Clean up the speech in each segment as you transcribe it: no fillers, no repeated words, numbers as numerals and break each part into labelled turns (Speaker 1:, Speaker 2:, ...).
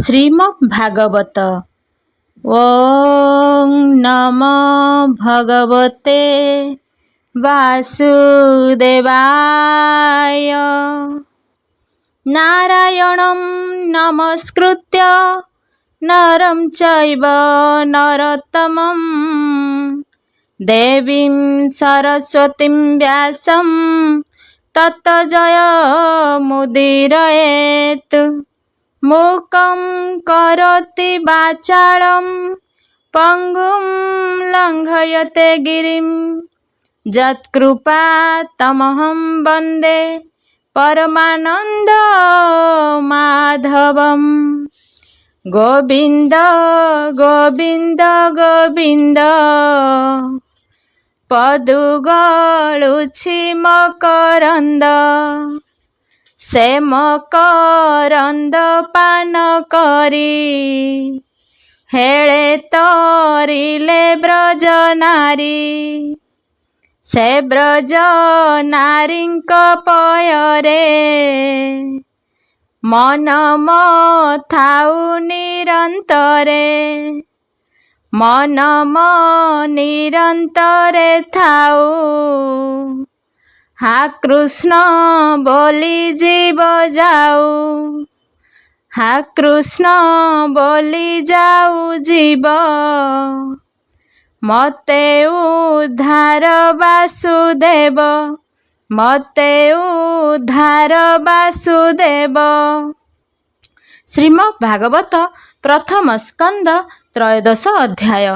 Speaker 1: श्रीमद्भागवत। ओं नमो भगवते वासुदेवाय। नारायणं नमस्कृत्य नरं चैव नरोत्तमं देवीं सरस्वतीं व्यासं ततो जयमुदीरयेत्। मूकं करोति वाचालं पङ्गुं लङ्घयते गिरिं यत्कृपा तमहं वन्दे परमानन्द माधवम्। गोविन्द गोविन्द गोविन्द पदुगळुछि मकरन्द से मकरन्द पान करी हेळे तरिले ब्रज नारी। से ब्रज नारीଙ୍କ पୟରେ मन ଥାଉ ନିରନ୍ତରେ। मन ନିରନ୍ତରେ ଥାଉ हा कृष्ण बोली जीव जाऊ। हा कृष्ण बोली जाऊ जीव मते उद्धार वासुदेव। मते उद्धार वासुदेव। श्रीमद्भागवत प्रथम स्कंद त्रयोदश अध्याय।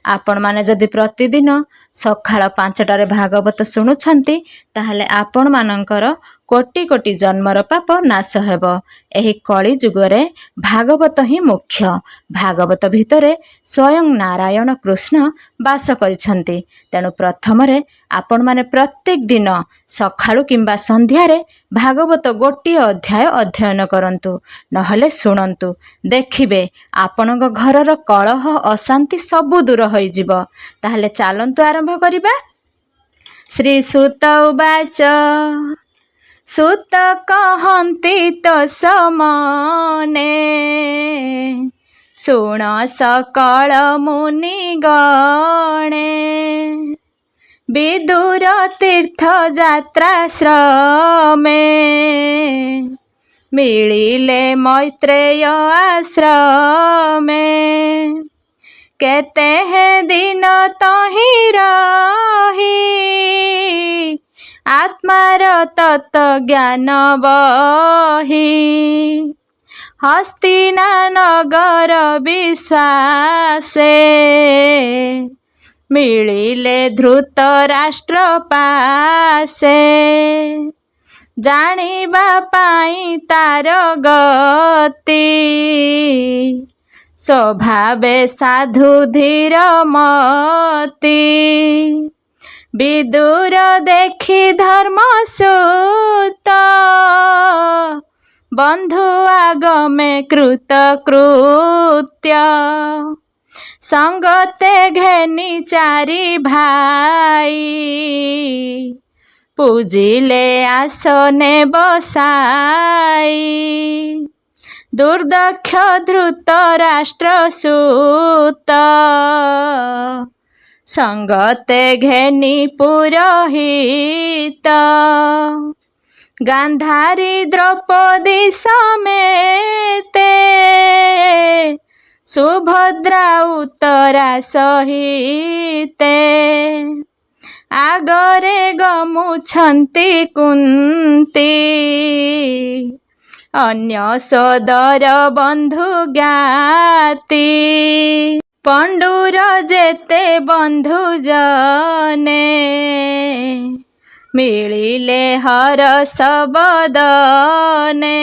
Speaker 1: आपण माने जदि प्रतिदिन सकाळ 5टारे भागवत शुणुछंती ताहले आपण मानकर कोटि कोटि जन्मर पाप नाश हेब। एही कली जुगरे भागवत ही मुख्य। भागवत भितरे स्वयं नारायण कृष्ण वास करिछंती। तेणु प्रथमरे आपण माने प्रत्येक दिन सकाळु किंबा संध्यारे भागवत गोटिए अध्याय अध्ययन करंतु, नहले शुणंतु। देखिबे आपणक घरर कलह अशांति सबु दूर होई जिवो। ताहले चालंतु आरंभ करिबा। श्री सुत उवाच सुत कहन्ति तो समने शुण सकल मुनिगणे। विदुर तीर्थ यात्राश्रमे मिलिले मैत्रेय आश्रमे। केते हे दिन तहि रही आत्मार तत्व ज्ञान बही। हस्तिना नगर विश्वासे मिलिले धृत राष्ट्र पासे। जानिबा पाई तार गति स्वभावे साधु धीर मति। विदुर देखि धर्मसूत बंधु आगमे कृत कृत्य। संगते घेनी चारि भाई पूजिले आसने बसाई। दुर्दक्ष धृत राष्ट्र सूत संगते घेनी पुरोहित। गांधारी द्रौपदी समेते सुभद्रा उत्तरा सहिते। आगरे गमुछन्ति कुन्ती अन्य सोदर बंधु ज्ञाति। पंडुर जेते बंधु जने मिलिले हरस बदने।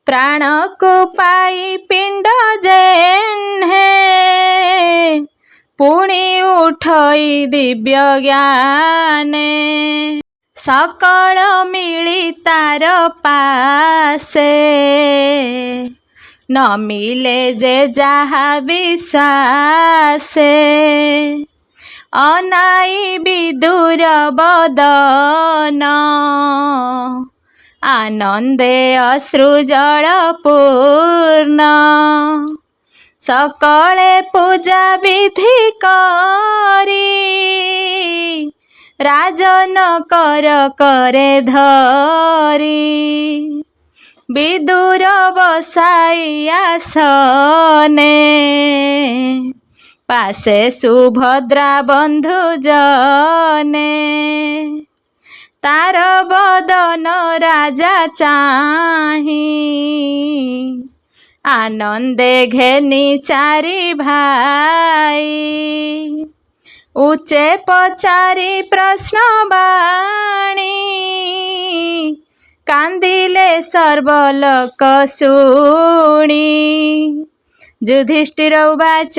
Speaker 1: प्राण को पाई पिंड जेन्हे पुणी उठई दिव्य ज्ञाने। सकल मिली तार पासे न मिले जे जहा विश्वासे। अनाई विदुर बदन आनंदे अश्रुजल पूर्ण सकले पूजा विधि करी राजन कर करे धरी विदुर बसाई आसने पासे सुभद्रा बंधु जने तार बदन राजा चाही आनंदे घेनी चारि भाई उच्चे पचारि प्रश्न बाणी कांदिले सर्वलोक शुणी युधिष्ठिर उवाच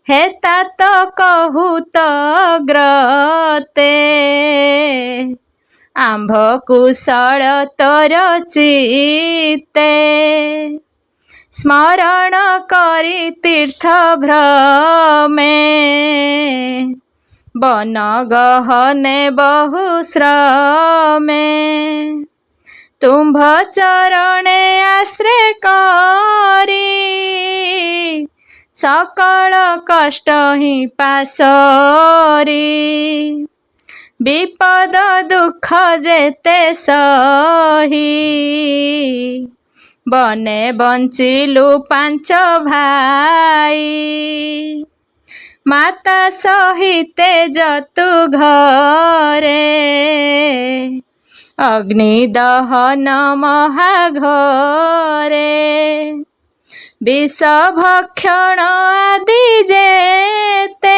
Speaker 1: हे तात कहूत ग्रते आंभ कुशल तोर चिते स्मरण करी तीर्थ भ्रमे वन गहने बहु श्रमे तुम्भ चरणे आश्रय करी सकल कष्ट ही पासरी विपद दुख जेते सही बने बंचिलु पांच भाई माता सहिते जतु घरे अग्नि दहन महाघरे विष भक्षण आदि जेते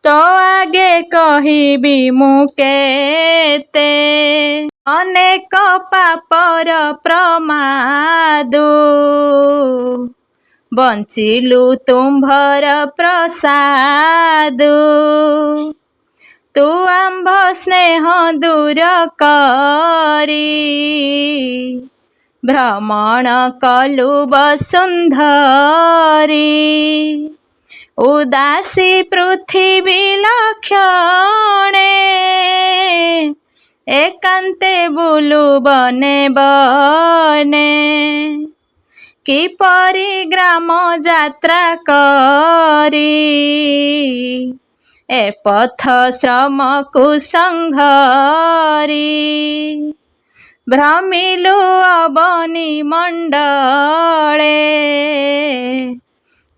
Speaker 1: तो आगे कहिबी मुकेते अनेक पापर प्रमादु बंचिलु तुम्भर प्रसादु तू आंभ स्नेह दूर करी भ्रमण कलु वसुंधरी उदासी पृथ्वी लक्षणे एकांते बुलु बने बने किपरि ग्राम यात्रा करी ए पथ श्रम कुसंघरी भ्रमिलु अवनी मंडले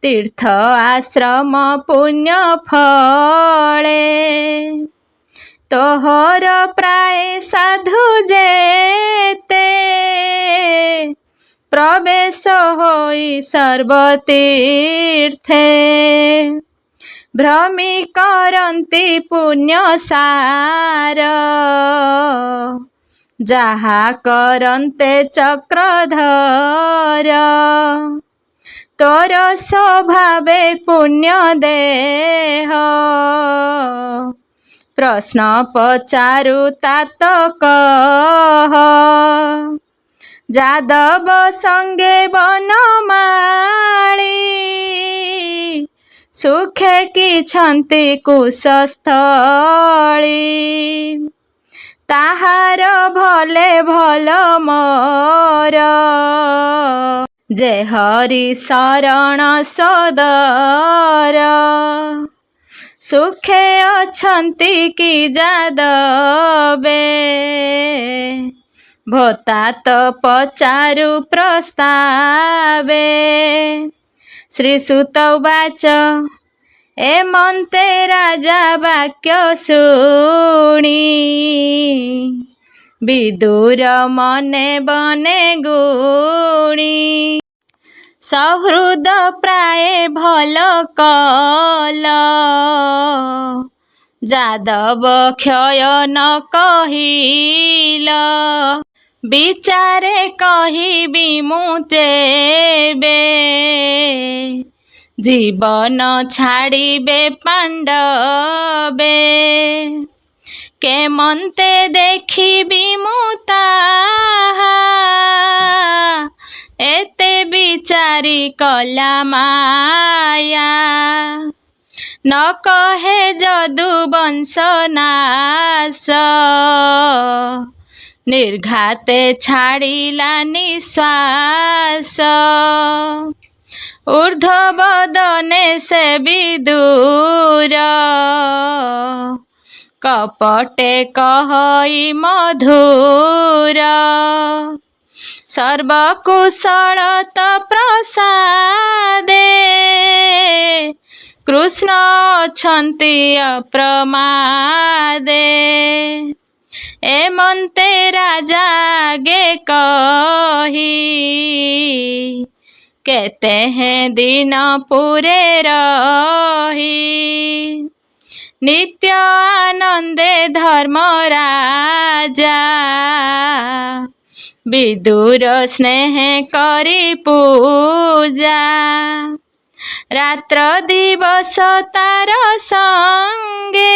Speaker 1: तीर्थ आश्रम पुण्य फले तोहर प्राय साधु जेते प्रवेश होई सर्वतीर्थे भ्रमी करन्ति पुण्य सार जहा करन्ते चक्रधर तोर स्वभावे पुण्य देह प्रश्न पचारु तात कह जादव संगे बनमाली सुखे की छन्ति कुशस्थली ताहार भले भल मोर जे हरि शरण सदर सुखे अछन्ति की जादवे भोतात पचारु प्रस्तावे श्रीसुत उवाच एमन्ते राजा वाक्य शुणी विदुर मने बने गुणी सहृद प्राय भल कल जादव क्षय न कहिल विचारे कहिबी मुतेबे जीवन छाड़िबे पांडवे केमन्ते देखिबी मुताहा एते विचारी कला माया न कहे जदु वंश नाश ନିର୍ଘାତେ ଛାଡ଼ିଲା ନିଶ୍ୱାସ ଊର୍ଦ୍ଧ୍ୱବଦନେ ସେ ବିଦୁର କପଟେ କହଇ ମଧୁର ସର୍ବକୁଶଳତ ପ୍ରସାଦେ କୃଷ୍ଣ ଅଛନ୍ତି ଅପ୍ରମାଦେ ଏମନ୍ତେ ରାଜା ଆଗେ କହି କେତେ ଦିନ ପୁରେ ରହି ନିତ୍ୟ ଆନନ୍ଦେ ଧର୍ମରାଜା ବିଦୁର ସ୍ନେହ କରି ପୂଜା ରାତ୍ର ଦିବସ ତାର ସଙ୍ଗେ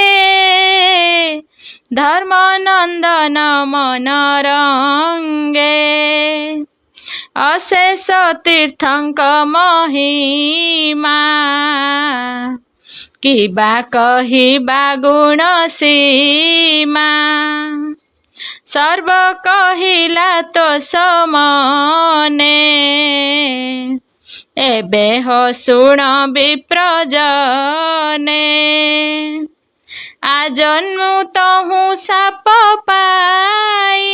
Speaker 1: ଧର୍ମନନ୍ଦନ ମନରଙ୍ଗେ ଅଶେଷ ତୀର୍ଥଙ୍କ ମହିମା କିବା କହିବା ଗୁଣ ସୀମା ସର୍ବ କହିଲା ତ ସମନେ ଏବେ ହୋ ଶୁଣ ବିପ୍ରଜନେ ଆଜନ୍ମୁ ତହୁଁ ସାପ ପାଇ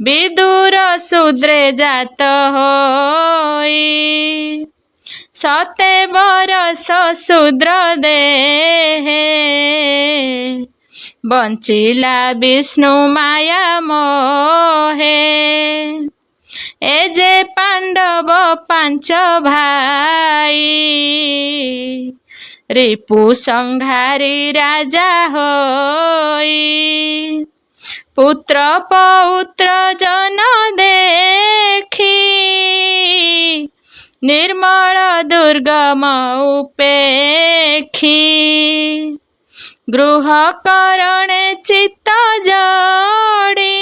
Speaker 1: ବିଦୁର ଶୂଦ୍ରେ ଜାତ ହୋଇ ସତେ ବରଷ ଶୂଦ୍ର ଦେହେ ବଞ୍ଚିଲା ବିଷ୍ଣୁ ମାୟା ମୋହେ ଏ ଯେ ପାଣ୍ଡବ ପାଞ୍ଚ ଭାଇ ରିପୁ ସଂହାରୀ ରାଜା ହୋଇ ପୁତ୍ର ପୌତ୍ର ଜନ ଦେଖି ନିର୍ମଳ ଦୁର୍ଗମ ଉପେକ୍ଷୀ ଗୃହ କରଣେ ଚିତ୍ତ ଯୋଡ଼ି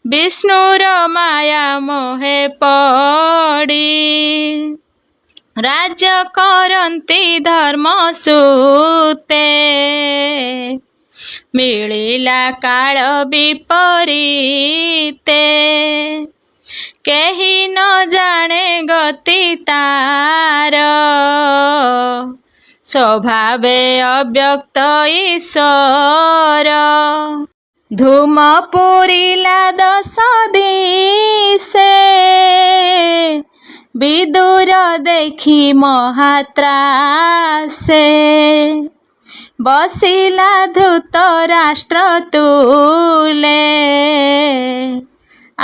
Speaker 1: ବିଷ୍ଣୁର ମାୟା ମୋହେ ପଡ଼ି ରାଜ୍ୟ କରନ୍ତି ଧର୍ମ ସୂତେ ମିଳିଲା କାଳ ବିପରୀତେ କେହି ନ ଜାଣେ ଗତି ତାର ସ୍ୱଭାବେ ଅବ୍ୟକ୍ତ ଈଶ୍ୱର ଧୂମ ପୂରିଲା ଦଶ ଦିଶେ ବିଦୁର ଦେଖି ମହାତ୍ରାସେ ବସିଲା ଧୂତ ରାଷ୍ଟ୍ର ତୁଲେ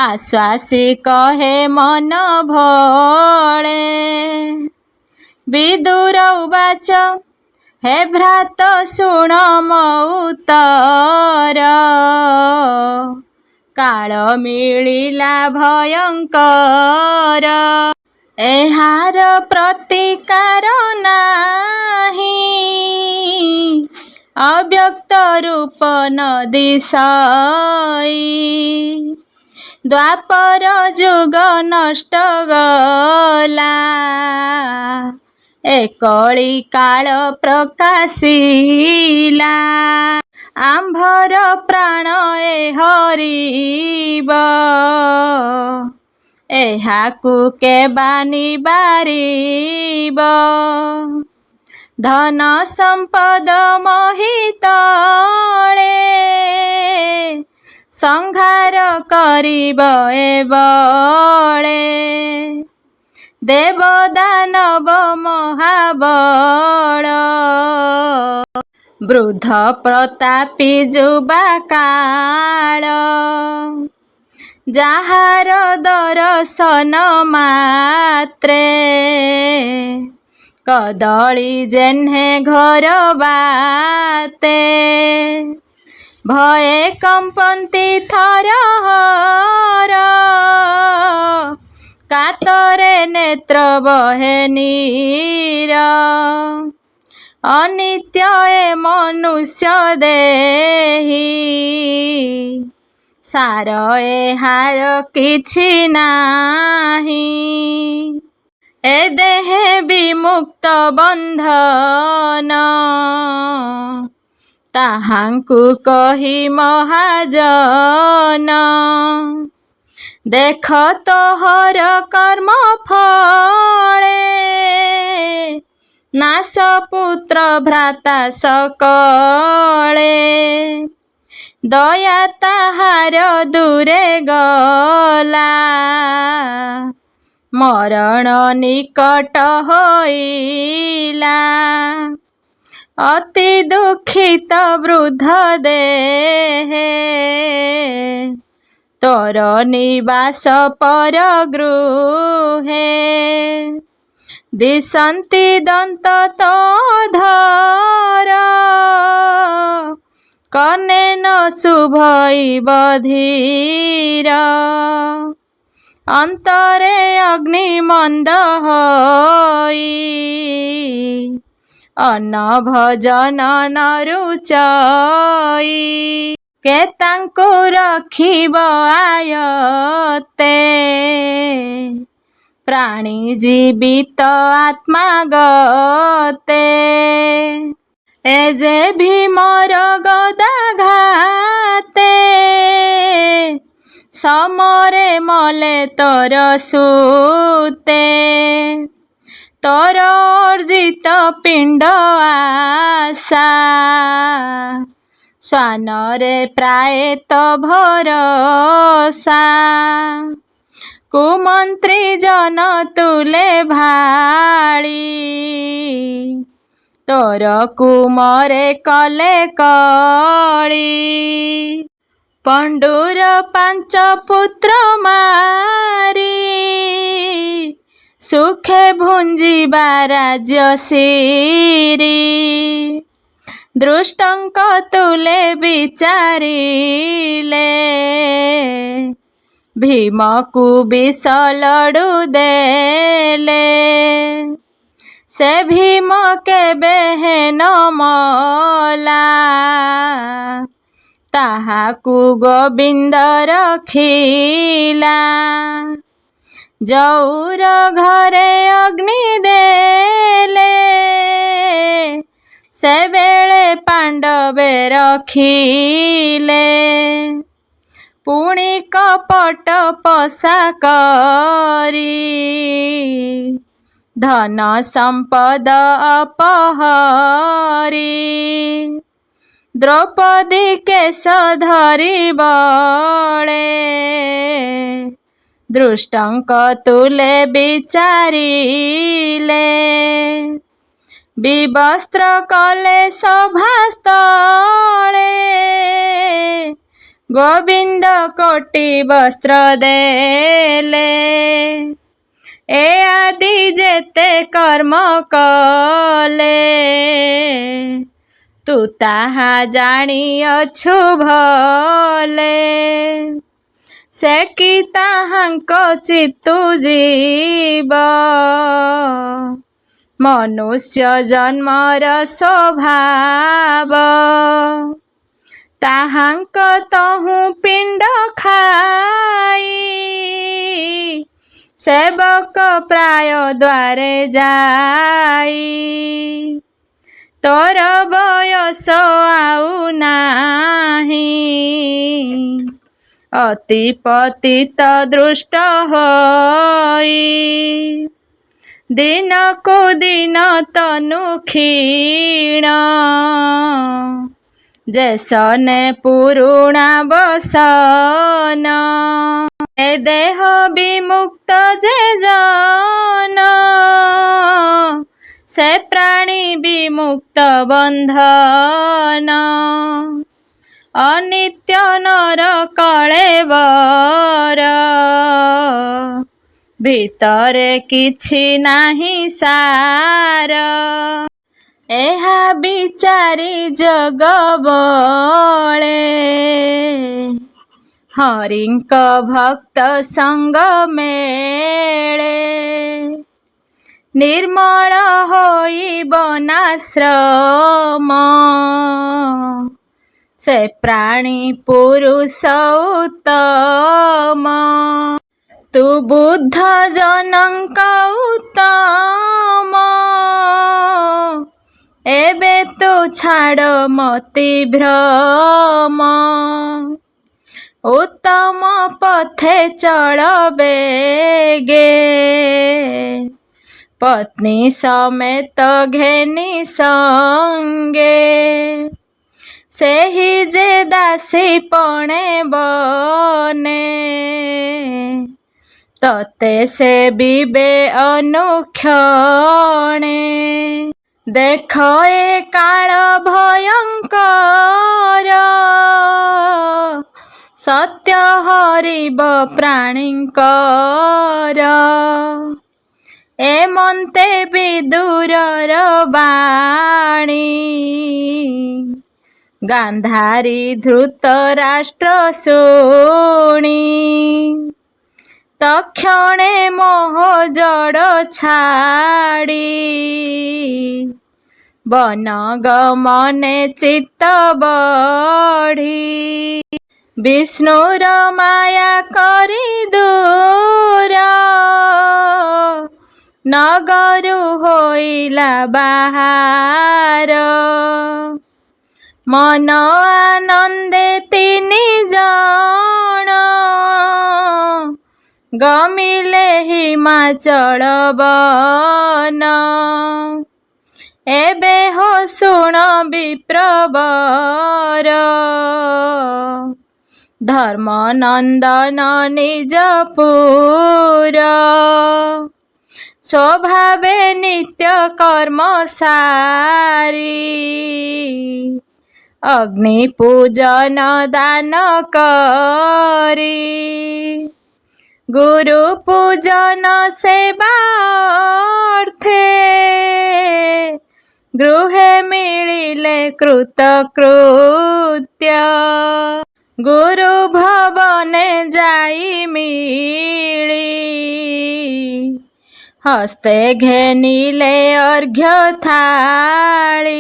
Speaker 1: ଆଶ୍ୱାସୀ କହେ ମନ ଭଳେ ବିଦୁର ଉବାଚ ହେ ଭ୍ରାତ ଶୁଣ ମୋ ଉତ୍ତର କାଳ ମିଳିଲା ଭୟଙ୍କର ଏହାର ପ୍ରତିକାର ନାହିଁ ଅବ୍ୟକ୍ତ ରୂପ ନ ଦିଶଇ ଦ୍ୱାପର ଯୁଗ ନଷ୍ଟ ଗଲା ଏ କଳି କାଳ ପ୍ରକାଶିଲା ଆମ୍ଭର ପ୍ରାଣ ଏ ହରିବ ଏହାକୁ କେବା ନିବାରିବ ଧନ ସମ୍ପଦ ମୋହିତଳେ ସଂହାର କରିବ ଏ ବଳେ ଦେବ ଦାନବ ମହାବଳ ବୃଦ୍ଧ ପ୍ରତାପୀ ଯୁବା କାଳ ଯାହାର ଦର୍ଶନ ମାତ୍ରେ କଦଳୀ ଜେହ୍ନେ ଘର ବାତେ ଭୟେ କମ୍ପନ୍ତି ଥରହର କାତରେ ନେତ୍ର ବହେ ନୀର ଅନିତ୍ୟ ଏ ମନୁଷ୍ୟ ଦେହି ସାର ଏହାର କିଛି ନାହିଁ ଏ ଦେହେ ବିମୁକ୍ତ ବନ୍ଧନ ତାହାଙ୍କୁ କହି ମହାଜନ ଦେଖ ତୋହର କର୍ମ ଫଳେ ନାଶ ପୁତ୍ର ଭ୍ରାତା ସକଳେ ଦୟା ତାହାର ଦୂରେ ଗଲା ମରଣ ନିକଟ ହୋଇଲା ଅତି ଦୁଃଖିତ ବୃଦ୍ଧ ଦେହେ ତୋର ନିବାସ ପର ଗୃହେ ଦିଶନ୍ତି ଦନ୍ତ ତୋଧର କନେ ନ ଶୁଭଇବ ଧୀର ଅନ୍ତରେ ଅଗ୍ନି ମନ୍ଦ ହୋଇ ଅନ୍ନ ଭଜନ ନ ରୁଚଇ କେ ତାଙ୍କୁ ରଖିବ ଆୟତେ ପ୍ରାଣୀ ଜୀବିତ ଆତ୍ମା ଗତେ ଏ ଯେ ଭୀମର ଗଦାଘାତେ ସମରେ ମଲେ ତୋର ସୁତେ ତୋର ଅର୍ଜିତ ପିଣ୍ଡ ଆଶା ଶ୍ୱାନରେ ପ୍ରାୟ ତ ଭରସା କୁମନ୍ତ୍ରୀ ଜନ ତୁଲେ ଭାଳି ତୋର କୁମରେ କଲେ କଳି ପଣ୍ଡୁର ପାଞ୍ଚ ପୁତ୍ର ମାରି ସୁଖେ ଭୁଞ୍ଜିବା ରାଜ୍ୟ ସିରି ଦୃଷ୍ଟଙ୍କ ତୁଲେ ବିଚାରିଲେ ଭୀମକୁ ବିଷ ଲଡୁ ଦେଲେ ସେ ଭୀମ କେବେ ହେନ ମଲା ତାହାକୁ ଗୋବିନ୍ଦ ରଖିଲା ଯଉର ଘରେ ଅଗ୍ନି ଦେଲେ ସେବେଳେ ପାଣ୍ଡବେ ରଖିଲେ ପୁଣି କପଟ ପଶା କରି ଧନ ସମ୍ପଦ ଅପହରି ଦ୍ରୌପଦୀ କେଶ ଧରି ବଳେ ଦୃଷ୍ଟଙ୍କ ତୁଲେ ବିଚାରିଲେ ବିବସ୍ତ୍ର କଲେ ସଭାସ୍ଥଳେ ଗୋବିନ୍ଦ କୋଟି ବସ୍ତ୍ର ଦେଲେ ଏ ଆଦି ଯେତେ କର୍ମ କଲେ ତୁ ତାହା ଜାଣିଅଛୁ ଭଲେ ସେ କି ତାହାଙ୍କ ଚିତ୍ତୁ ଯିବ ମନୁଷ୍ୟ ଜନ୍ମର ସ୍ୱଭାବ ତାହାଙ୍କ ତହୁଁ ପିଣ୍ଡ ଖାଇ ସେବକ ପ୍ରାୟ ଦ୍ୱାରେ ଯାଇ ତୋର ବୟସ ଆଉ ନାହିଁ ଅତି ପତିତ ଦୃଷ୍ଟ ହୋଇ ଦିନକୁ ଦିନ ତନୁ କ୍ଷୀଣ ଯେସନେ ପୁରୁଣା ବସନ ଏ ଦେହ ବିମୁକ୍ତ ଯେ ଜନ ସେ ପ୍ରାଣୀ ବିମୁକ୍ତ ବନ୍ଧନ ଅନିତ୍ୟ ନର କଳେବର ଭିତରେ କିଛି ନାହିଁ ସାର ଏହା ବିଚାରି ଜଗ ବଳେ ହରିଙ୍କ ଭକ୍ତ ସଙ୍ଗ ମେଳେ ନିର୍ମଳ ହୋଇବ ନାଶ୍ରମ ସେ ପ୍ରାଣୀ ପୁରୁଷ ଉତ୍ତମ ତୁ ବୁଦ୍ଧ ଜନଙ୍କ ଉତ୍ତମ एबे तू छाड़ मति भ्रम उत्तम पथे चल बेगे पत्नी समेत घेनी संगे सेहि जे दासी पणे बने तते से बीबे अनुक्षणे देख ए काल भयंकर सत्य हरिब प्राणींकर एमन्ते विदुरर बाणी गांधारी धृतराष्ट्र शुणी तक्षणे मोह जड़ छाड़ी वन गमने चित्त बढ़ी विष्णुर माया करी दूर नगरु होइला बाहार मन आनंदे तिनि जण गमिले हिमाचल वन एबे हो सुण विप्रवर धर्म नंदन निजपुर स्वभावे नित्य कर्म सारी अग्नि पूजन दान करी गुरु पूजन सेवार्थे गृहे मिलिले कृतकृत्य गुरु भवने जाई मिली हस्ते घेनिले अर्घ्य थाली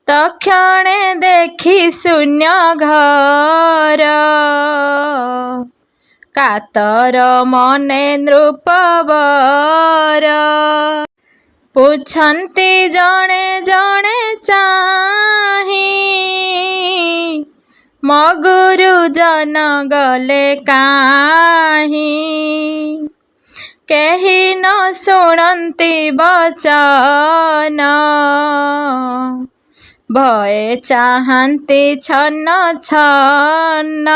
Speaker 1: तक्षणे देखी शून्य घर कातर मने नृपवर पुछन्ति जणे जणे चाही मो गुरुजन गले काहीं केहि न शुणन्ति वचन भये चाहन्ति छन्न छन्न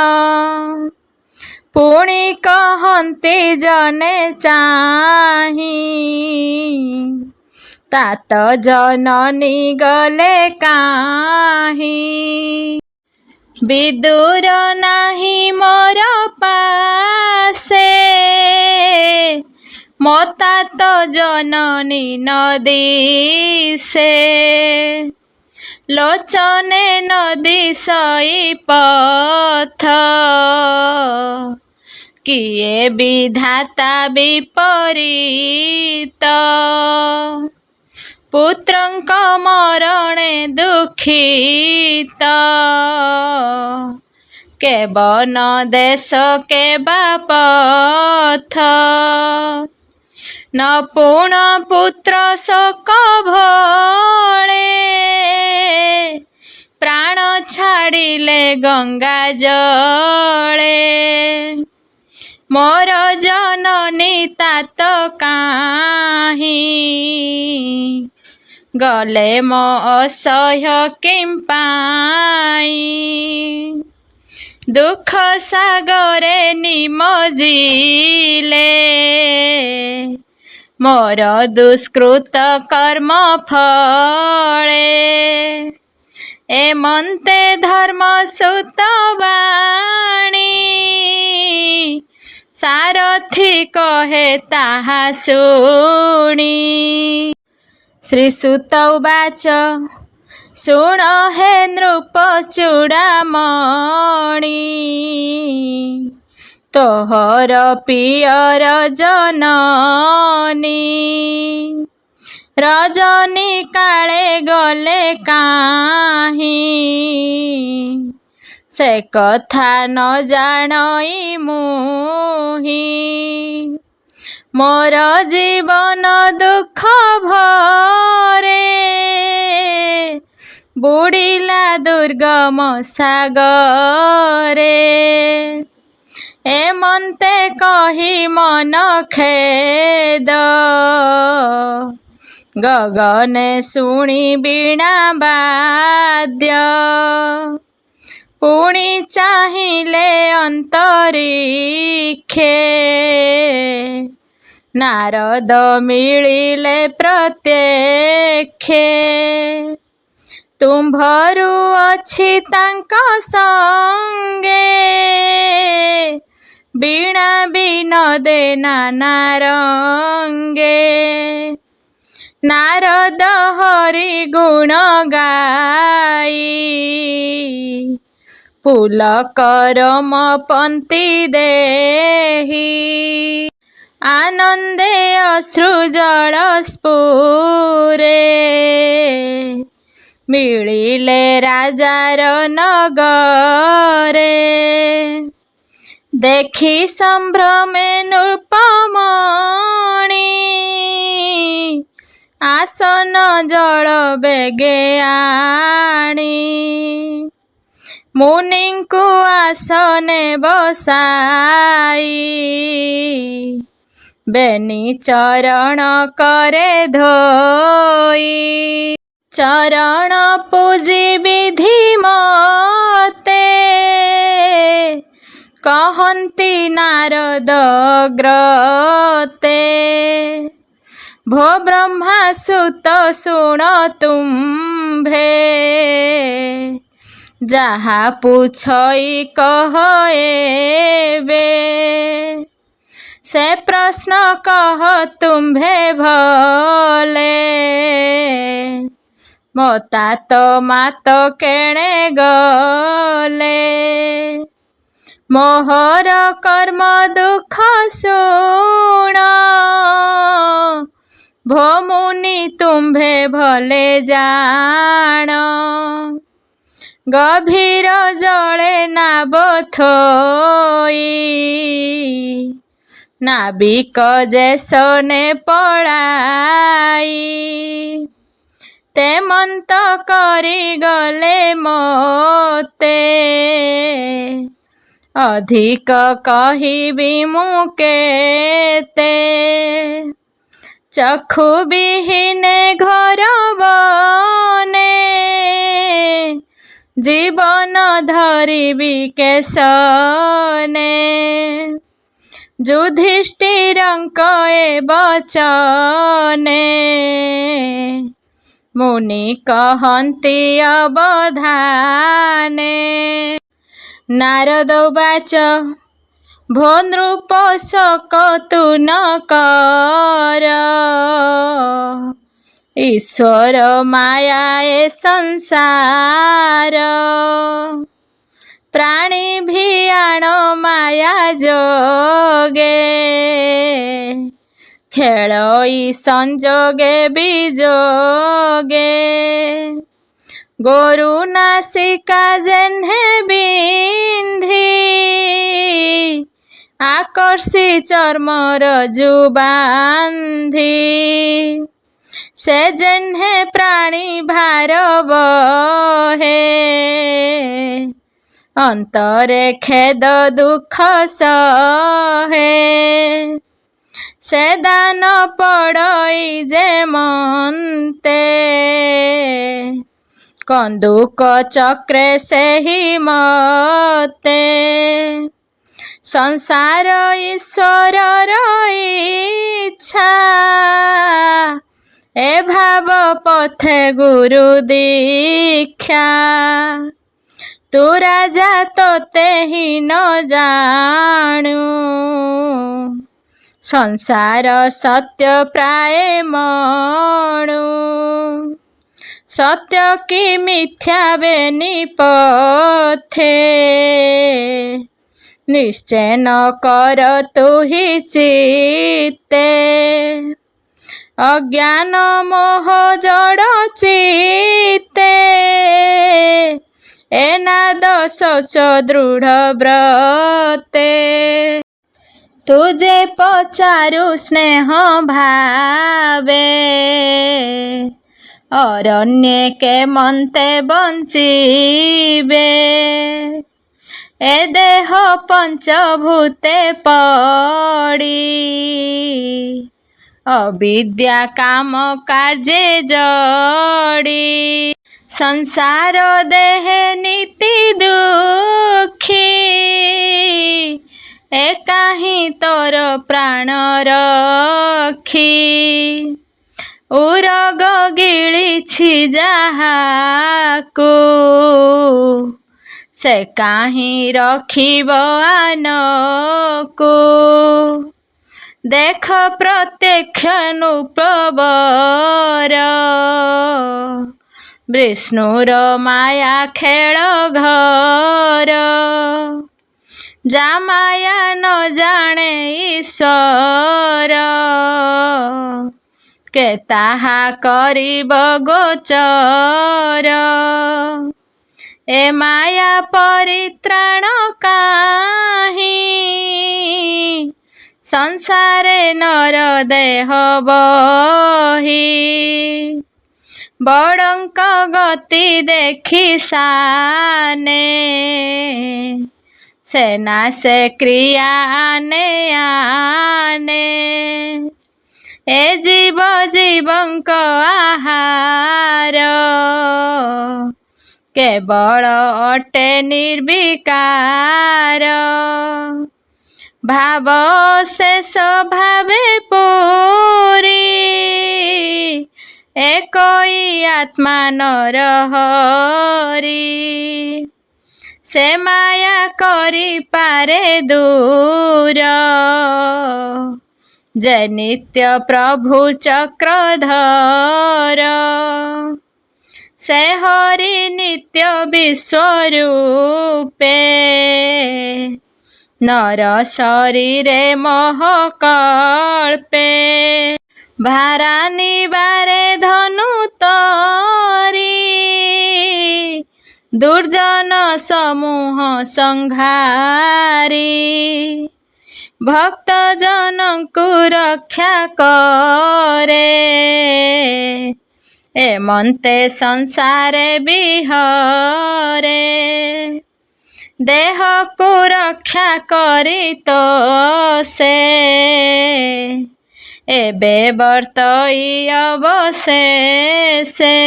Speaker 1: पुणी कहन्ति जने चाही तात जननी गले काहीं विदुर नाही मोर पासे मो तात जननी नदीसे लोचने नदी सई पथ किए विधाता विपरीत पुत्रंक मरणे दुखित के बन देश के बापथ न पुण पुत्र शोक भळे प्राण छाड़िले गंगा जले मोर जननी तात काहीं गले मो असह्य किं पाई दुख सागरे निमजिले मोर दुष्कृत कर्म फले एमन्ते धर्म सुतवाणी सारथी कहे ताहा शुणी श्रीसुत उवाच शुण हे नृप चूड़ामणि तोहर पियर जननी रजनी काले गले काहीं से कथा न जानई मुही मोर जीवन दुख भरे ବୁଡ଼ିଲା ଦୁର୍ଗମ ସାଗରେ। ଏମନ୍ତେ କହି ମନ ଖେଦ, ଗଗନେ ଶୁଣି ବୀଣା ବାଦ୍ୟ। ପୁଣି ଚାହିଁଲେ ଅନ୍ତରୀକ୍ଷେ, ନାରଦ ମିଳିଲେ ପ୍ରତ୍ୟକ୍ଷେ। ତୁମ୍ଭରୁ ଅଛି ତାଙ୍କ ସଙ୍ଗେ, ବୀଣା ବିନୋଦେ ନାନା ରଙ୍ଗେ। ନାରଦ ହରି ଗୁଣ ଗାଇ, ପୁଲକରମ ପନ୍ତି ଦେହି। ଆନନ୍ଦେ ଅଶ୍ରୁ ଜଳ ସ୍ଫୁରେ, ମିଳିଲେ ରାଜାର ନଗରେ। ଦେଖି ସମ୍ଭ୍ରମେ ନୃପମଣି, ଆସନ ଜଳ ବେଗେ ଆଣି। ମୁନିଙ୍କୁ ଆସନେ ବସାଇ, ବେନି ଚରଣ କରେ ଧୋଇ। ଚରଣ ପୂଜି ବିଧି ମତେ, କହନ୍ତି ନାରଦ ଗ୍ରତେ। ଭୋ ବ୍ରହ୍ମା ସୁତ ଶୁଣ ତୁମ୍ଭେ, ଯାହା ପୁଛଇ କହ ଏବେ। ସେ ପ୍ରଶ୍ନ କହ ତୁମ୍ଭେ ଭଲେ, ମୋ ତାତ ମାତ କେଣେ ଗଲେ। ମୋହର କର୍ମ ଦୁଃଖ ଶୁଣ, ଭୋ ମୁନି ତୁମ୍ଭେ ଭଲେ ଜାଣ। ଗଭୀର ଜଳେ ନାବ ଥୋଇ, ନାବିକ ଯେସନେ ପଳାଇ। ତେମନ୍ତ କରି ଗଲେ ମୋତେ, ଅଧିକ କହିବି ମୁଁ କେତେ। ଚକ୍ଷୁ ବିହୀନେ ଘର ବନେ, ଜୀବନ ଧରିବି କେଶନେ। ଯୁଧିଷ୍ଠିରଙ୍କ ଏ ବଚନେ, ମୁନି କହନ୍ତି ଅବଧାନେ। ନାରଦ ଉବାଚ ଭୋ ନୃପ ଶୋକ ତୁ ନ କର, ଈଶ୍ୱର ମାୟା ଏ ସଂସାର। ପ୍ରାଣୀ ଭିଆଣ ମାୟା ଯୋଗେ, ଖେଳଇ ସଂଯୋଗେ ବିଯୋଗେ। ଗୋରୁ ନାସିକା ଯେହ୍ନେ ବିନ୍ଧି, ଆକର୍ଷି ଚର୍ମର ଯୁବାନ୍ଧି। ସେ ଯେହ୍ନେ ପ୍ରାଣୀ ଭାର ବହେ, ଅନ୍ତରେ ଖେଦ ଦୁଃଖ ସହେ। ସେ ଦାନ ପଡ଼ଇ ଯେମନ୍ତେ, କନ୍ଦୁକ ଚକ୍ରେ ସେହି ମତେ। ସଂସାର ଈଶ୍ୱରର ଇଚ୍ଛା, ଏ ଭାବ ପଥେ ଗୁରୁ ଦୀକ୍ଷା। ତୁ ରାଜା ତୋତେ ହିଁ ନ ଜାଣୁ, ସଂସାର ସତ୍ୟ ପ୍ରାୟ ମଣୁ। ସତ୍ୟ କି ମିଥ୍ୟା ବେନି ପଥେ, ନିଶ୍ଚୟ ନ କର ତୁ ହି ଚିତ୍ତେ। ଅଜ୍ଞାନ ମୋହ ଜଡ଼ ଚିତ୍ତେ, ଏ ନାଦ ଶୌଚ ଦୃଢ଼ ବ୍ରତେ। ତୁଜେ ପଚାରୁ ସ୍ନେହ ଭାବେ, ଅରଣ୍ୟେ କେମନ୍ତେ ବଞ୍ଚିବେ, ଏ ଦେହ ପଞ୍ଚଭୂତେ ପଡ଼ି। ଅବିଦ୍ୟା କାମ କାର୍ଯ୍ୟେ ଜଡ଼ି, ସଂସାର ଦେହେ ନିତି ଦୁଃଖୀ। ଏ କାହିଁ ତୋର ପ୍ରାଣ ରଖି, ଉରଗ ଗିଳିଛି ଯାହାକୁ, ସେ କାହିଁ ରଖିବ ଆନକୁ। ଦେଖ ପ୍ରତ୍ୟକ୍ଷାନୁପ୍ରବର, ବିଷ୍ଣୁର ମାୟା ଖେଳ ଘର। ଯା ମାୟା ନ ଜାଣେ ଈଶ୍ୱର, କେ ତାହା କରିବ ଗୋଚର। ଏ ମାୟା ପରିତ୍ରାଣ କାହିଁ, ସଂସାରେ ନର ଦେହ ବହି। ବଡ଼ଙ୍କ ଗତି ଦେଖି ସାନେ, ସେ ନାଶେ କ୍ରିୟା ଆନେ ଆନେ। ଏ ଜୀବ ଜୀବଙ୍କ ଆହାର, କେବଳ ଅଟେ ନିର୍ବିକାର। ଭାବ ଶେଷ ଭାବେ ପୁରୀ, ଏକଇ ଆତ୍ମା ନରହରି। ସେ ମାୟା କରିପାରେ ଦୂର, ଯେ ନିତ୍ୟ ପ୍ରଭୁ ଚକ୍ରଧର। ସେ ହରି ନିତ୍ୟ ବିଶ୍ୱରୂପେ, ନର ଶରୀରେ ମୋହକଳ୍ପେ। ଭାରାନିବାରେ ଧନୁ ତରି, ଦୁର୍ଜନ ସମୂହ ସଂହାରି। ଭକ୍ତ ଜନଙ୍କୁ ରକ୍ଷା କରେ, ଏମନ୍ତେ ସଂସାରେ ବିହରେ। ଦେହକୁ ରକ୍ଷା କରି ତ ସେ, ଏବେ ବର୍ତ୍ତଇ ଅବଶେଷେ।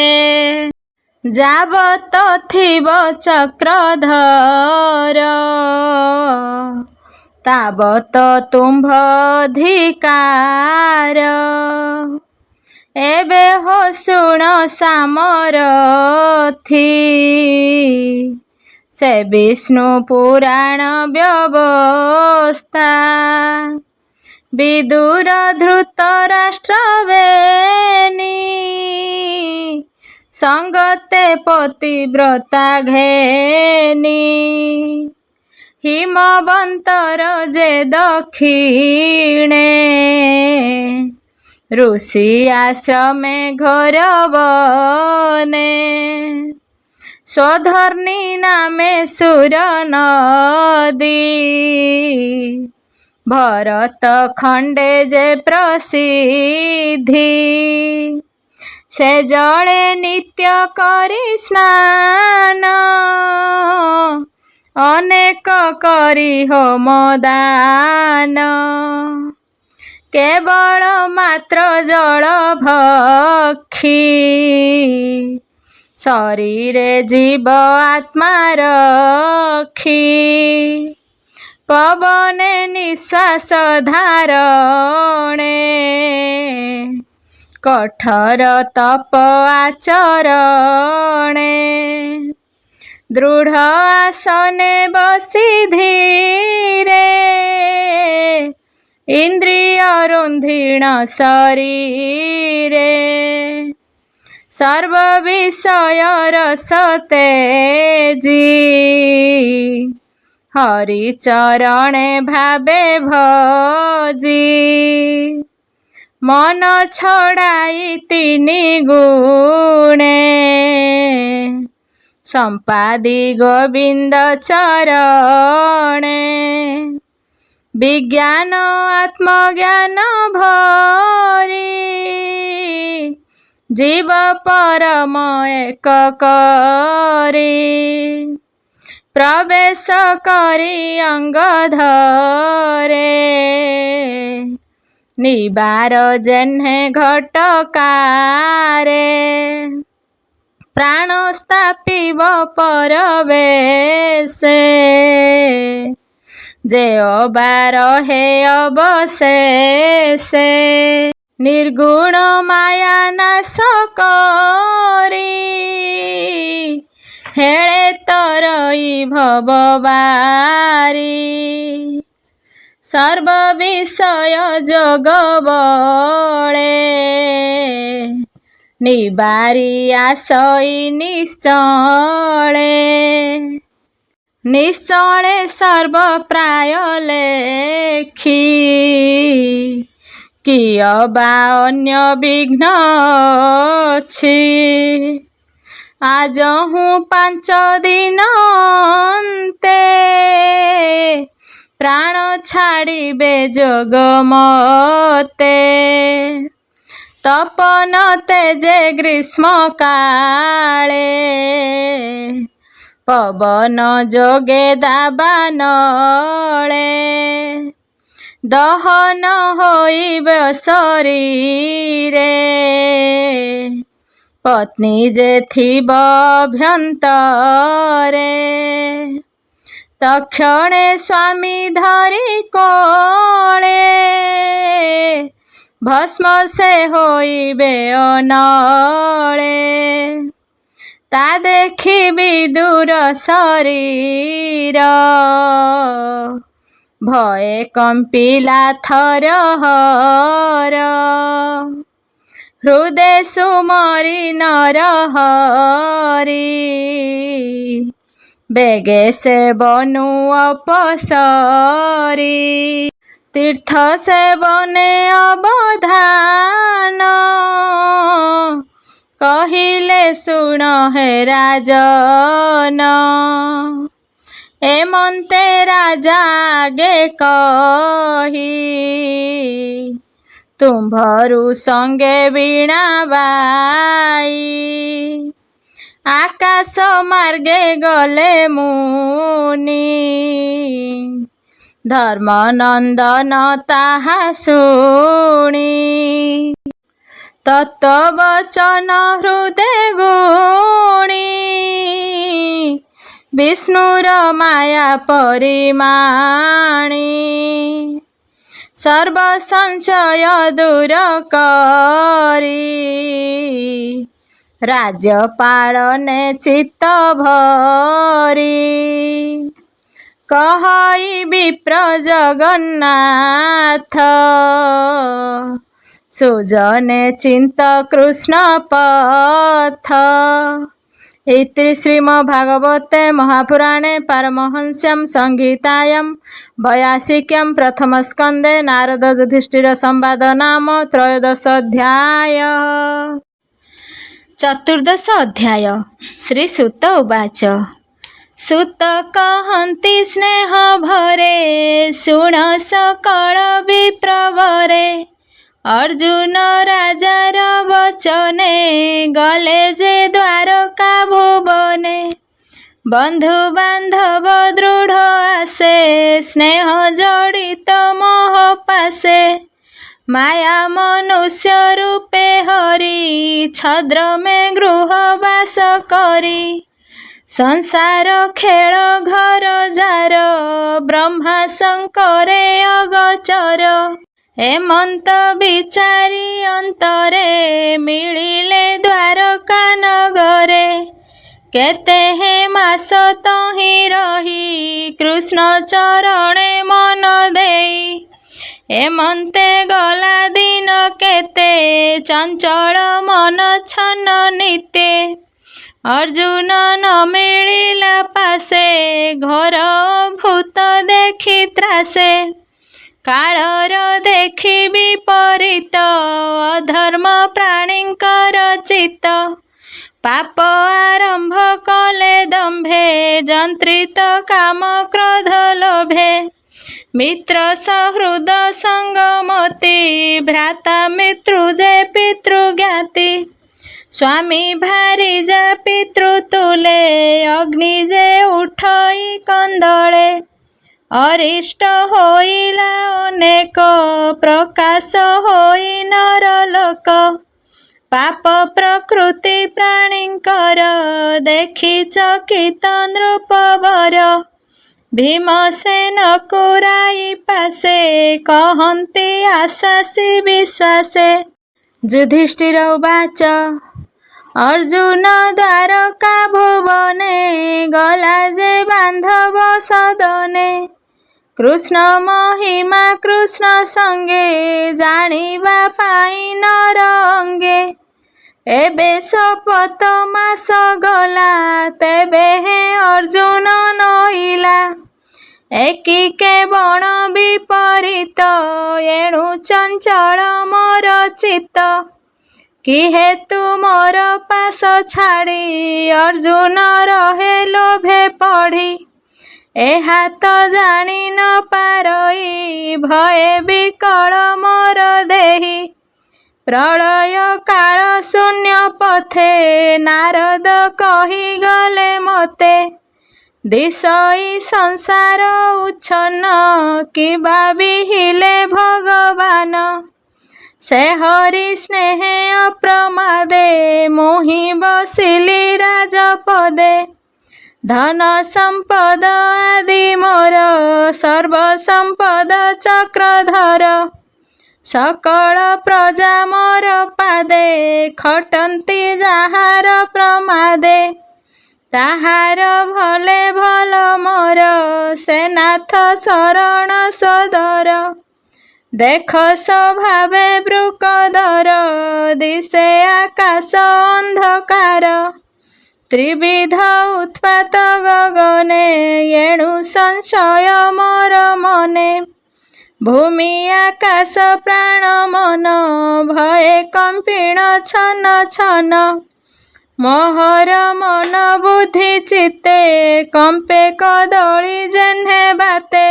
Speaker 1: ଯାବତ ଥିବ ଚକ୍ରଧର, ତାବତ ତୁମ୍ଭ ଅଧିକାର। ଏବେ ହୋ ଶୁଣ ସାମରଥି, ସେ ବିଷ୍ଣୁ ପୁରାଣ ବ୍ୟବସ୍ଥା। ବିଦୁର ଧୃତରାଷ୍ଟ୍ର ବେନି, ସଙ୍ଗତେ ପତିବ୍ରତା ଘେନି। ହିମବନ୍ତର ଯେ ଦକ୍ଷିଣେ, ଋଷି ଆଶ୍ରମେ ଘୋର ବନେ। ସ୍ୱଧର୍ମୀ ନାମେ ସୁର ନଦୀ, ଭରତ ଖଣ୍ଡେ ଯେ ପ୍ରସିଦ୍ଧି। ସେ ଜଳେ ନିତ୍ୟ କରି ସ୍ନାନ, ଅନେକ କରି ହୋମ ଦାନ। କେବଳ ମାତ୍ର ଜଳ ଭକ୍ଷୀ, ଶରୀରେ ଜୀବ ଆତ୍ମା ରଖି। ପବନେ ନିଶ୍ୱାସ ଧାରଣେ, କଠୋର ତପ ଆଚରଣେ। ଦୃଢ଼ ଆସନେ ବସି ଧୀରେ, ଇନ୍ଦ୍ରିୟ ରୁନ୍ଧିଣ ଶରୀରେ। ସର୍ବ ବିଷୟ ରସ ତେଜି, ହରି ଚରଣେ ଭାବେ ଭଜି। ମନ ଛଡ଼ାଇ ତିନି ଗୁଣେ, ସମ୍ପାଦି ଗୋବିନ୍ଦ ଚରଣେ। ବିଜ୍ଞାନ ଆତ୍ମଜ୍ଞାନ ଭରି, जीव परम एक करी प्रवेश करी अंग धरे निबार जेन्हे घटकारे प्राण स्थापिब परवेशे जे अबार हे अवशेषे निर्गुण माया नाश करी हेळे तरई भवबारी सर्व विषय जोग बळे निबारी आसई निश्चले निश्चले सर्व प्राय लेखी किय बा अन्य विघ्न अछि आज हूँ 5 दिन अन्ते प्राण छाड़िबे जोग मते तपन तेजे ग्रीष्म काले पवन जोगे दाबानले दहन होइबे शरीरे पत्नी जे थिब अभ्यंतरे तक्षणे स्वामी धरी कोळे भस्म से होइबे अनळे ता देखी विदुर शरीर भये कंपिला थर हर हृदय सुमरी नर हरि बेगे से बनु अपसरी तीर्थ से बने अवधान कहिले सुन हे राजन एमंते राजा आगे कही तुम्भरु संगे वीणा बाई आकाश मार्गे गले मुनि धर्म नंदन ताहा शुणी तत्वचन हृदय गुणी विष्णुर माया परिमाणी सर्व संशय दूर करी राज्य पालने चित्त भरी कहई विप्र जगन्नाथ सुजने चिंत कृष्ण पथ इति श्रीमद्भागवते महापुराणे पारमहंस्यां संहितायां 82 प्रथम स्कंदे नारद युधिष्ठिर संवाद नाम 13 अध्याय। 14 अध्याय। श्री सुत उवाच सुत कहन्ति स्नेह भरे शुण सकल विप्रवरे अर्जुन राजार वचने गले जे द्वारका भुवने बंधु बांधव दृढ़ आसे स्नेह जड़ित मोह पासे माया मनुष्य रूपे हरि छद्र में गृह वास करी संसार खेल घर जार ब्रह्मा शंकरे अगचर हेमंत विचारी अंतरे मिलिले द्वारका नगरे केते हे मास तहि रही कृष्ण चरणे मन देई हेमंते गला दिन केते चंचल मन छन नीते अर्जुन न मिलिला पासे घर भूत देखि त्रासे काळर देखि विपरीत अधर्म प्राणींकर चित्त पाप आरंभ कले दंभे जंत्रित काम क्रोध लोभे मित्र सहृद संगमति भ्राता मित्रु जे पितृ ज्ञाति स्वामी भारी जा पितृतुले अग्नि जे उठई कंदळे अरिष्ट होइला अनेक प्रकाश होई नरलोक पाप प्रकृति प्राणींकर देखि चकित नृपवर भीमसेन कुराई पासे कहन्ति आश्वासी विश्वासे युधिष्ठिर उवाच अर्जुन द्वारका भुवने गला जे बांधव सदने कृष्ण महिमा कृष्ण संगे जानिबा पाई नर अंगे एबे शपथ मास गला तेबे हे अर्जुन नइला एकिके बण विपरीत एणु चंचल मोर चित्त कि हेतु मोर पास छाड़ी अर्जुन रहे लोभे पढ़ी एहा तो जानी न पारई भये विकल मोर देही प्रलय काल शून्य पथे नारद कही गले मते दिशई संसार उच्छन्न कि भाविले भगवान से हरि स्नेह अप्रमादे मोहि बसिली राजपदे धन संपद आदि मोर सर्व संपद चक्रधर सकल प्रजा मोर पादे खटन्ति जाहार प्रमादे ताहार भले भल मोर सेनाथ शरण सदर देख स्वभावे वृकदर दिशे आकाश अंधकार त्रिविध उत्पात गगने एणु संशय मोर मने भूमि आकाश प्राण मन भये कंपिण छन छन मोहर मन बुद्धि चित्ते कंपे कदली जेन्हे बाते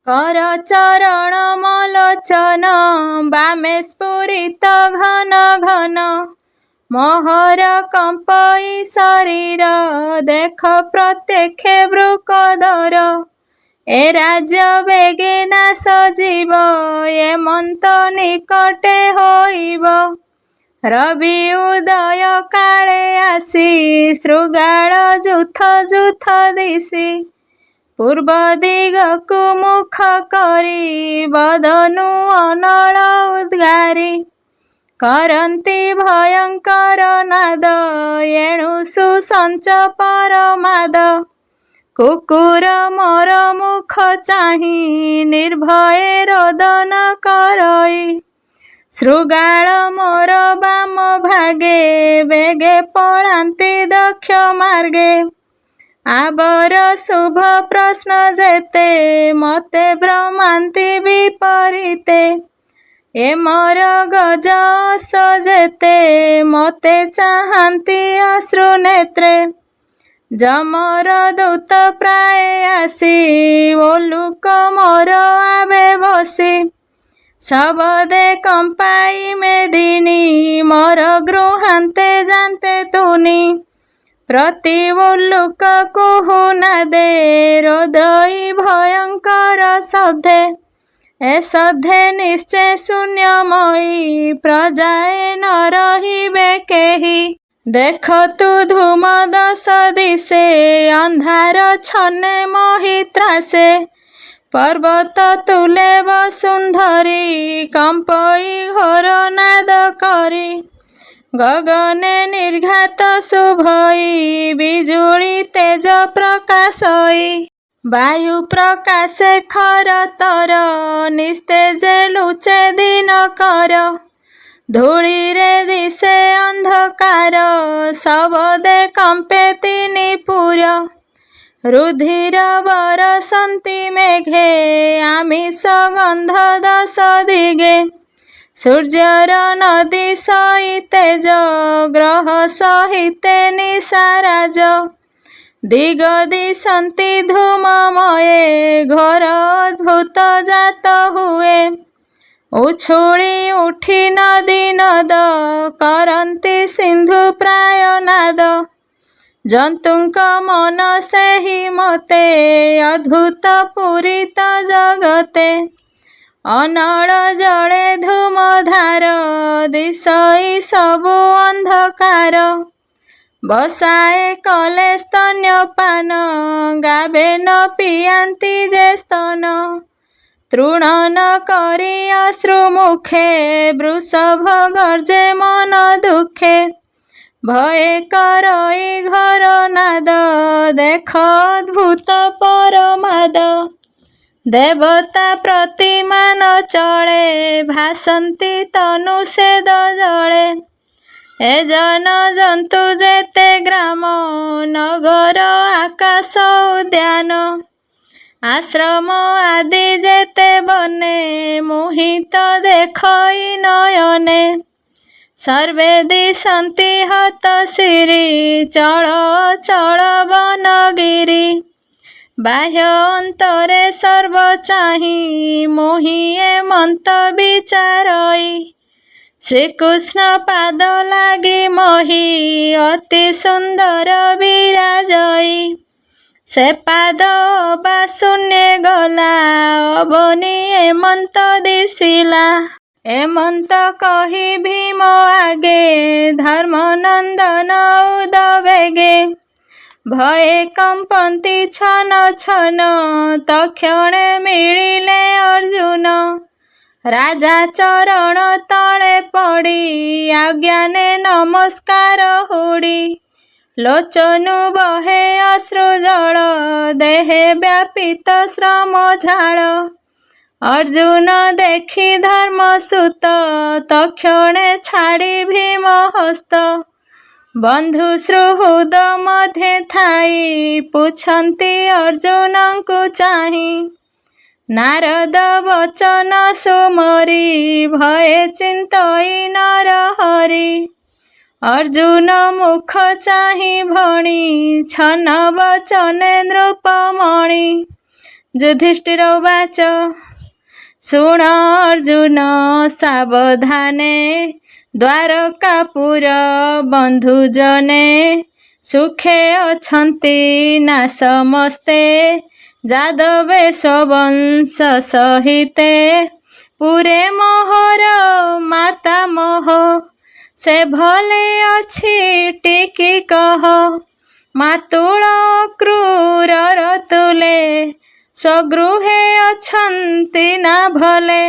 Speaker 1: कर चरण मलोचन बामे स्फुरित घन घन मोहर कंपई शरीर देख प्रत्यक्षे वृकदर ए राज्य बेगे नाश जीव ए मन्त निकटे होइब रवि उदय काले आसी शृगाल जुथ जुथ दिशी पूर्व दिगकु मुख करी बदनु अनल उद्गारी करन्ति भयंकर नाद एणु सुसंच परमाद कुकुर मोर मुख चाही निर्भये रोदन करई शृगाल मोर बाम भागे बेगे पळान्ति दक्ष मार्गे आबर शुभ प्रश्न जेते मते ब्रह्मान्ति विपरीते ए मोर गज जेते मते चाहान्ति अश्रु नेत्रे जमर दूत प्राय आसी ओलुक मोर आबे बसी शबदे कंपाई मेदिनी मोर गृहान्ते जानते तुनी प्रति ओलुक कुहुना दे रोदई भयंकर शब्दे ए शब्दे निश्चय शून्यमयी प्रजाए न रहिबे केही देख तु धूम दश दिशे अंधार छने मोहि त्रासे पर्वत तुले वसुंधरी कंपई घोर नाद करी गगने निर्घात शुभई बिजुली तेज प्रकाशई वायु प्रकाशे खरतर निस्तेजे लुचे दिन कर धूली रे दिशे अंधकार शबदे कंपे तिनि पुर रुधिर बरसन्ति मेघे आमिष गंध दश दिगे सूर्यर नदी सहिते ग्रह सहिते निशाराज दिग दिशन्ति धूममये घोर अद्भुत जात हुए ଉଛୁଳି ଉଠି ନଦୀ ନଦ କରନ୍ତି ସିନ୍ଧୁ ପ୍ରାୟ ନାଦ। ଜନ୍ତୁଙ୍କ ମନ ସେହି ମତେ ଅଦ୍ଭୁତ ପୂରିତ ଜଗତେ। ଅନଳ ଜଳେ ଧୂମଧାର ଦିଶଇ ସବୁ ଅନ୍ଧକାର। ବସାଏ କଲେ ସ୍ତନ୍ୟପାନ ଗାବେ ନ ପିଆନ୍ତି ଯେ ସ୍ତନ। ତୃଣ ନ କରି ଅଶ୍ରୁ ମୁଖେ ବୃଷଭ ଗର୍ଜେ ମନ ଦୁଃଖେ। ଭୟେ କରଇ ଘୋର ନାଦ ଦେଖ ଅଦ୍ଭୁତ ପରମାଦ। ଦେବତା ପ୍ରତିମାନ ଚଳେ ଭାସନ୍ତି ତନୁ ସେଦ ଜଳେ। ଏ ଜନ ଜନ୍ତୁ ଯେତେ ଗ୍ରାମ ନଗର ଆକାଶ ଉଦ୍ୟାନ। ଆଶ୍ରମ ଆଦି ଯେତେ ବନେ ମୋହିତ ଦେଖଇ ନୟନେ। ସର୍ବେ ଦିଶନ୍ତି ହତ ଶିରି ଚଳ ଚଳ ବନଗିରି। ବାହ୍ୟ ଅନ୍ତରେ ସର୍ବ ଚାହିଁ ମୋହି ଏ ମନ୍ତ ବିଚାରଇ। ଶ୍ରୀକୃଷ୍ଣ ପାଦ ଲାଗି ମୋହି ଅତି ସୁନ୍ଦର ବିରାଜଇ। ସେ ପାଦ ଅବା ଶୂନ୍ୟେ ଗଲା ଅବନି ଏମନ୍ତ ଦିଶିଲା। ଏମନ୍ତ କହି ଭୀମ ଆଗେ ଧର୍ମନନ୍ଦନ ଉଦବେଗେ। ଭୟେ କମ୍ପନ୍ତି ଛନ ଛନ ତକ୍ଷଣେ ମିଳିଲେ ଅର୍ଜୁନ। ରାଜା ଚରଣ ତଳେ ପଡ଼ି ଆଜ୍ଞାନେ ନମସ୍କାର ହୁଡ଼ି। ଲୋଚନୁ ବହେ ଅଶ୍ରୁ ଜଳ ଦେହେ ବ୍ୟାପିତ ଶ୍ରମ ଝାଳ। ଅର୍ଜୁନ ଦେଖି ଧର୍ମସୂତ ତକ୍ଷଣେ ଛାଡ଼ି ଭୀମ ହସ୍ତ। ବନ୍ଧୁ ସୁହୃଦ ମଧ୍ୟେ ଥାଇ ପୁଛନ୍ତି ଅର୍ଜୁନଙ୍କୁ ଚାହିଁ। ନାରଦ ବଚନ ସୁମରି ଭୟେ ଚିନ୍ତଇ ନରହରି। ଅର୍ଜୁନ ମୁଖ ଚାହିଁ ଭଣି ଛନ ବଚନେ ନୃପମଣି। ଯୁଧିଷ୍ଠିର ଉବାଚ ଶୁଣ ଅର୍ଜୁନ ସାବଧାନେ। ଦ୍ୱାରକାପୁର ବନ୍ଧୁଜନେ ସୁଖେ ଅଛନ୍ତି ନା ସମସ୍ତେ। ଯାଦବେଶ ବଂଶ ସହିତେ ପୁରେ ମୋହର ମାତାମହ। ସେ ଭଲେ ଅଛି ଟିକି କହ। ମାତୁଳ କ୍ରୂରର ତୁଲେ ସ୍ୱଗୃହେ ଅଛନ୍ତି ନା ଭଲେ।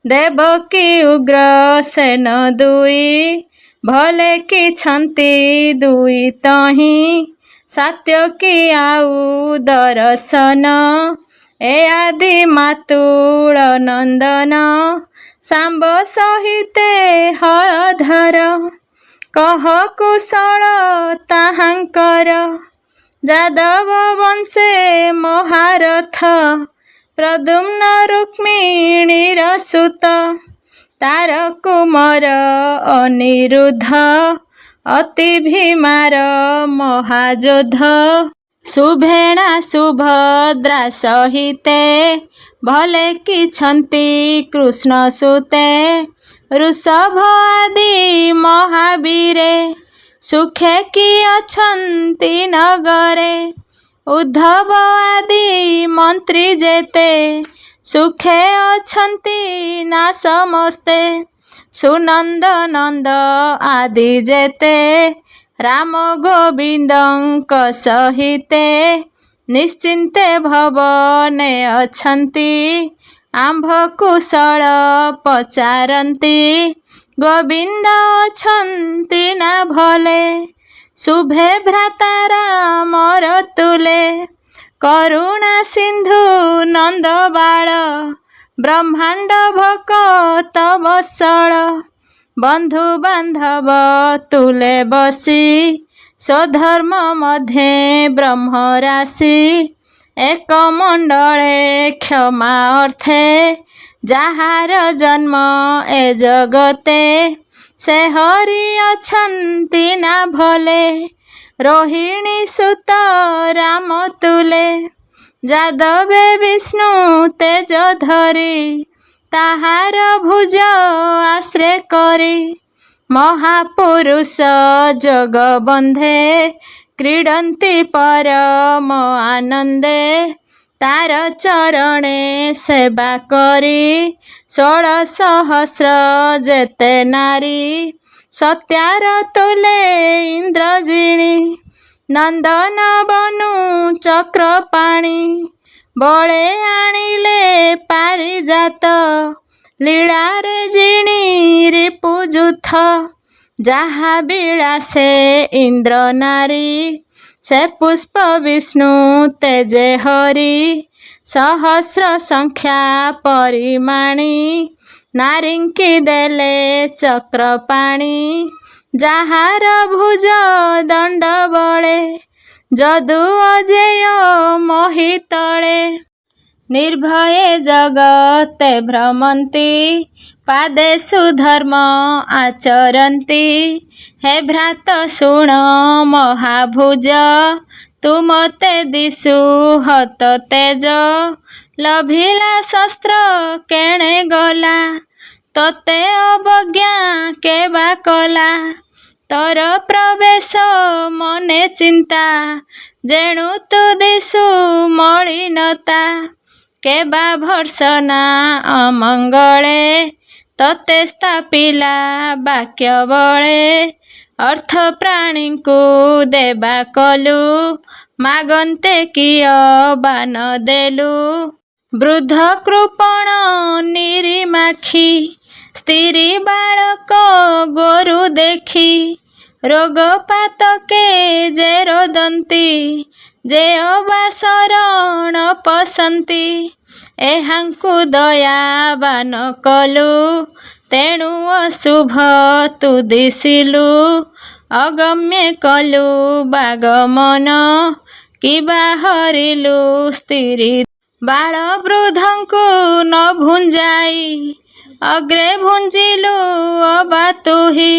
Speaker 1: ଦେବକୀ ଉଗ୍ରସେନ ଦୁଇ ଭଲେ କିଛନ୍ତି ଦୁଇ ତହିଁ। ସାତ୍ୟକୀ ଆଉ ଦରଶନ ଏ ଆଦି ମାତୁଳ ନନ୍ଦନ। ସାମ୍ବ ସହିତେ ହଳଧର କହ କୁଶଳ ତାହାଙ୍କର। ଯାଦବ ବଂଶେ ମହାରଥ ପ୍ରଦ୍ୟୁମ୍ନ ରୁକ୍ମିଣୀର ସୁତ। ତାର କୁମର ଅନିରୁଦ୍ଧ ଅତି ଭୀମାର ମହାଯୋଦ୍ଧ। ସୁଭେଣା ସୁଭଦ୍ରା ସହିତେ ଭଲେ କିଛନ୍ତି କୃଷ୍ଣ ସୁତେ। ଋଷଭ ଆଦି ମହାବୀରେ ସୁଖେ କି ଅଛନ୍ତି ନଗରେ। ଉଦ୍ଧବ ଆଦି ମନ୍ତ୍ରୀ ଯେତେ ସୁଖେ ଅଛନ୍ତି ନା ସମସ୍ତେ। ସୁନନ୍ଦ ନନ୍ଦ ଆଦି ଯେତେ ରାମ ଗୋବିନ୍ଦଙ୍କ ସହିତେ। ନିଶ୍ଚିନ୍ତେ ଭବନେ ଅଛନ୍ତି ଆମ୍ଭ କୁଶଳ ପଚାରନ୍ତି। ଗୋବିନ୍ଦ ଅଛନ୍ତି ନା ଭଲେ ଶୁଭେ ଭ୍ରାତା ରାମର ତୁଲେ। କରୁଣା ସିନ୍ଧୁ ନନ୍ଦ ବାଳ ବ୍ରହ୍ମାଣ୍ଡ ଭକତ ବତ୍ସଳ। ବନ୍ଧୁ ବାନ୍ଧବ ତୁଲେ ବସି ସ୍ୱଧର୍ମ ମଧ୍ୟେ ବ୍ରହ୍ମ ରାଶି। ଏକ ମଣ୍ଡଳେ କ୍ଷମା ଅର୍ଥେ ଯାହାର ଜନ୍ମ ଏ ଜଗତେ। ସେ ହରି ଅଛନ୍ତି ନା ଭଲେ ରୋହିଣୀ ସୁତ ରାମ ତୁଲେ। ଯାଦବେ ବିଷ୍ଣୁ ତେଜ ଧରି ତାହାର ଭୁଜ ଆଶ୍ରେ କରି। ମହାପୁରୁଷ ଯୋଗ ବନ୍ଧେ କ୍ରୀଡ଼ନ୍ତି ପରମ ଆନନ୍ଦେ। ତାର ଚରଣେ ସେବା କରି 16,000 ଯେତେ ନାରୀ। ସତ୍ୟାର ତୁଲେ ଇନ୍ଦ୍ରଜିଣୀ ନନ୍ଦନ ବନୁ ଚକ୍ରପାଣି। ବଳେ ଆଣିଲେ ପାରିଜାତ ଲୀଳାରେ ଜିଣି ରିପୁଯୁଥ। ଯାହା ବିଳାସେ ଇନ୍ଦ୍ର ନାରୀ ସେ ପୁଷ୍ପ ବିଷ୍ଣୁ ତେଜେ ହରି। ସହସ୍ର ସଂଖ୍ୟା ପରିମାଣି ନାରୀଙ୍କି ଦେଲେ ଚକ୍ରପାଣି। ଯାହାର ଭୁଜ ଦଣ୍ଡ ବଳେ ଯଦୁ ଅଜେୟ ମୋହିତଳେ। ନିର୍ଭୟେ ଜଗତେ ଭ୍ରମନ୍ତି ପାଦେ ସୁଧର୍ମ ଆଚରନ୍ତି। ହେ ଭ୍ରାତ ଶୁଣ ମହାଭୁଜ ତୁମତେ ଦିଶୁ ହତ ତେଜ। ଲଭିଲା ଶସ୍ତ୍ର କେଣେ ଗଲା ତତେ ଅବଜ୍ଞା କେବା କଲା। ତୋର ପ୍ରବେଶ ମନେ ଚିନ୍ତା ଯେଣୁ ତୁ ଦିଶୁ ମଳିନତା। କେବା ଭର୍ସନା ଅମଙ୍ଗଳେ ତତେ ସ୍ଥାପିଲା ବାକ୍ୟ ବଳେ। ଅର୍ଥ ପ୍ରାଣୀଙ୍କୁ ଦେବା କଲୁ ମାଗନ୍ତେ କିଅ ବା ନ ଦେଲୁ। ବୃଦ୍ଧ କୃପଣ ନିରିମାଖି ସ୍ତ୍ରୀ ବାଳକ ଗୋରୁ ଦେଖି। ରୋଗ ପାତକେ ଯେ ରୋଦନ୍ତି ଯେ ଅବା ଶରଣ ପଶନ୍ତି। ଏହାଙ୍କୁ ଦୟାବାନ କଲୁ ତେଣୁ ଅଶୁଭ ତୁ ଦିଶିଲୁ। ଅଗମ୍ୟ କଲୁ ବାଗମନ କିବା ହରିଲୁ ସ୍ତ୍ରୀ। ବାଳ ବୃଦ୍ଧଙ୍କୁ ନ ଭୁଞ୍ଜାଇ ଅଗ୍ରେ ଭୁଞ୍ଜିଲୁ ଅବା ତୁହି।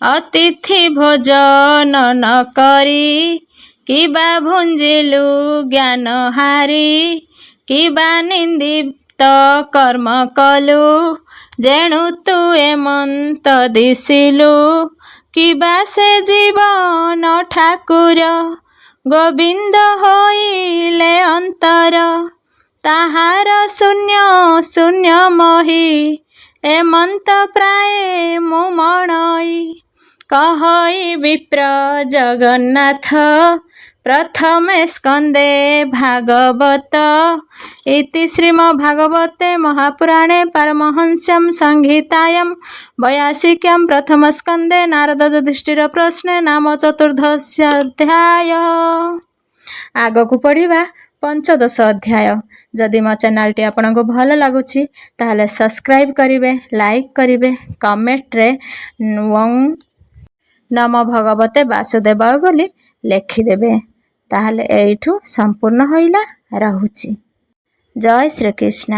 Speaker 1: ଅତିଥି ଭୋଜନ ନ କରି କିବା ଭୁଞ୍ଜିଲୁ ଜ୍ଞାନ ହାରି। କିବା ନିନ୍ଦିତ କର୍ମ କଲୁ ଯେଣୁ ତୁ ଏମନ୍ତ ଦିଶିଲୁ। କିବା ସେ ଜୀବନ ଠାକୁର ଗୋବିନ୍ଦ ହୋଇଲେ ଅନ୍ତର। ତାହାର ଶୂନ୍ୟ ଶୂନ୍ୟ ମହି ଏମନ୍ତ ପ୍ରାୟେ ମୁଁ ମଣଇ। କହଇ ବିପ୍ର ଜଗନ୍ନାଥ ପ୍ରଥମେ ସ୍କନ୍ଧେ ଭାଗବତ। ଇତି ଶ୍ରୀମଦ୍ଭାଗବତେ ମହାପୁରାଣେ ପାରମହଂସ୍ୟାଂ ସଂହିତାୟାଂ 82 ପ୍ରଥମ ସ୍କନ୍ଧେ ନାରଦ ଯୁଧିଷ୍ଠିର ପ୍ରଶ୍ନେ ନାମ 14 ଅଧ୍ୟାୟ। ଆଗକୁ ପଢ଼ିବା 15 ଅଧ୍ୟାୟ। ଯଦି ମୋ ଚ୍ୟାନେଲଟି ଆପଣଙ୍କୁ ଭଲ ଲାଗୁଛି ତାହେଲେ ସବସ୍କ୍ରାଇବ୍ କରିବେ, ଲାଇକ୍ କରିବେ, କମେଣ୍ଟରେ ନମୋ ଭଗବତେ ବାସୁଦେବାୟ ବୋଲି ଲେଖିଦେବେ। ତାହେଲେ ଏଇଠୁ ସମ୍ପୂର୍ଣ୍ଣ ହୋଇଲା। ରହୁଛି। ଜୟ ଶ୍ରୀକୃଷ୍ଣ।